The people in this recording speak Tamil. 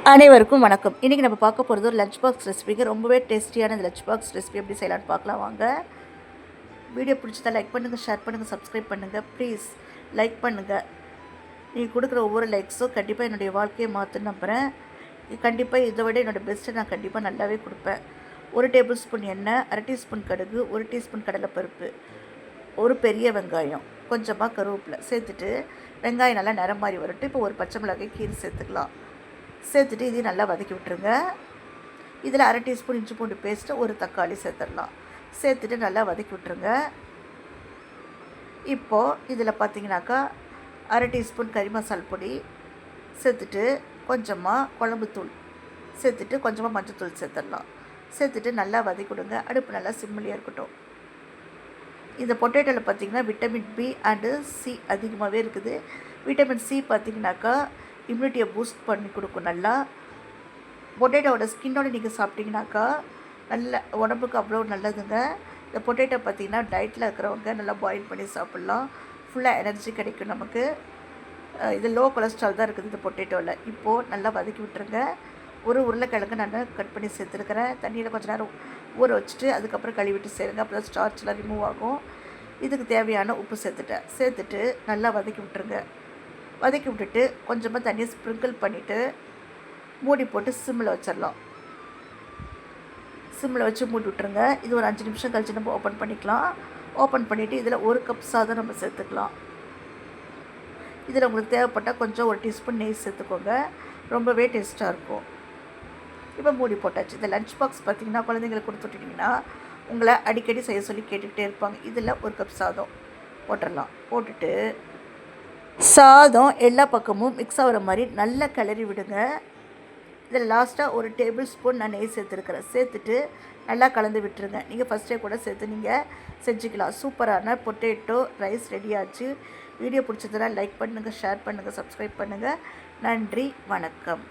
அனைவருக்கும் வணக்கம். இன்றைக்கி நம்ம பார்க்க போகிறது ஒரு லஞ்ச் பாக்ஸ் ரெசிபிங்க. ரொம்பவே டேஸ்டியான இந்த லஞ்ச் பாக்ஸ் ரெசிபி எப்படி செய்யலான்னு பார்க்கலாம் வாங்க. வீடியோ பிடிச்சதா லைக் பண்ணுங்கள், ஷேர் பண்ணுங்கள், சப்ஸ்கிரைப் பண்ணுங்கள். ப்ளீஸ் லைக் பண்ணுங்கள். நீங்கள் கொடுக்குற ஒவ்வொரு லைக்ஸும் கண்டிப்பாக என்னுடைய வாழ்க்கையை மாற்ற நம்புகிறேன். கண்டிப்பாக இதை விட என்னோடய பெஸ்ட்டை நான் கண்டிப்பாக நல்லாவே கொடுப்பேன். 1 டேபிள் ஸ்பூன் எண்ணெய், 1/2 டீஸ்பூன் கடுகு, 1 டீஸ்பூன் கடலைப்பருப்பு, ஒரு பெரிய வெங்காயம், கொஞ்சமாக கருவேப்பிலை சேர்த்துட்டு வெங்காயம் நல்லா நிறம் மாதிரி வரட்டும். இப்போ ஒரு பச்சை மிளகாய் கீரை சேர்த்துக்கலாம். சேர்த்துட்டு இதையும் நல்லா வதக்கி விட்டுருங்க. இதில் 1/2 டீஸ்பூன் இஞ்சி பூண்டு பேஸ்ட்டு, ஒரு தக்காளி சேர்த்துடலாம். சேர்த்துட்டு நல்லா வதக்கி விட்டுருங்க. இப்போது இதில் பார்த்தீங்கன்னாக்கா 1/2 டீஸ்பூன் கறி மசால் பொடி சேர்த்துட்டு, கொஞ்சமாக குழம்புத்தூள் சேர்த்துட்டு, கொஞ்சமாக மஞ்சள்தூள் சேர்த்துடலாம். சேர்த்துட்டு நல்லா வதக்கி விடுங்க. அடுப்பு நல்லா சிம்மிலே இருக்கட்டும். இந்த பொட்டேட்டோவில் பார்த்திங்கன்னா விட்டமின் பி அண்டு சி அதிகமாகவே இருக்குது. விட்டமின் சி பார்த்திங்கனாக்கா இம்யூனிட்டியை பூஸ்ட் பண்ணி கொடுக்கும். நல்லா பொட்டேட்டோட ஸ்கின்னோடு நீங்கள் சாப்பிட்டிங்கனாக்கா நல்ல உடம்புக்கு அவ்வளோ நல்லதுங்க. இந்த பொட்டேட்டோ பார்த்திங்கன்னா டயட்டில் இருக்கிறவங்க நல்லா பாயில் பண்ணி சாப்பிட்லாம். ஃபுல்லாக எனர்ஜி கிடைக்கும் நமக்கு. இது லோ கொலஸ்ட்ரால் தான் இருக்குது இந்த பொட்டேட்டோவில். இப்போது நல்லா வதக்கி விட்டுருங்க. ஒரு உருளைக்கிழங்கு நான் கட் பண்ணி சேர்த்துருக்கிறேன். தண்ணியில் கொஞ்சம் நேரம் ஊற வச்சுட்டு அதுக்கப்புறம் கழுவிட்டு சேருங்க. அப்போ தான் ஸ்டார்ச்லாம் ரிமூவ் ஆகும். இதுக்கு தேவையான உப்பு சேர்த்துட்டு நல்லா வதக்கி விட்டுருங்க. வதக்கி விட்டுட்டு கொஞ்சமாக தண்ணியை ஸ்ப்ரிங்கிள் பண்ணிவிட்டு மூடி போட்டு சிம்மில் வச்சிடலாம். சிம்மில் வச்சு மூடி விட்டுருங்க. இது ஒரு 5 நிமிஷம் கழிச்சு நம்ம ஓப்பன் பண்ணிக்கலாம். ஓப்பன் பண்ணிவிட்டு இதில் 1 கப் சாதம் நம்ம சேர்த்துக்கலாம். இதில் உங்களுக்கு தேவைப்பட்டால் கொஞ்சம் 1 டீஸ்பூன் நெய் சேர்த்துக்கோங்க. ரொம்பவே டேஸ்ட்டாக இருக்கும். இப்போ மூடி போட்டாச்சு. இந்த லஞ்ச் பாக்ஸ் பார்த்திங்கன்னா குழந்தைங்களுக்கு கொடுத்துட்டிங்கன்னா உங்களை அடிக்கடி செய்ய சொல்லி கேட்டுக்கிட்டே இருப்பாங்க. இதில் 1 கப் சாதம் போட்டுடலாம். போட்டுட்டு சாதம் எல்லா பக்கமும் மிக்ஸ் ஆகிற மாதிரி நல்லா கிளறி விடுங்க. இதில் லாஸ்ட்டாக 1 டேபிள் ஸ்பூன் நான் நெய் சேர்த்துருக்கிறேன். சேர்த்துட்டு நல்லா கலந்து விட்டுருங்க. நீங்கள் ஃபஸ்ட்டே கூட சேர்த்து நீங்கள் செஞ்சுக்கலாம். சூப்பரான பொட்டேட்டோ ரைஸ் ரெடி ஆச்சு. வீடியோ பிடிச்சதுனா லைக் பண்ணுங்கள், ஷேர் பண்ணுங்கள், சப்ஸ்கிரைப் பண்ணுங்கள். நன்றி, வணக்கம்.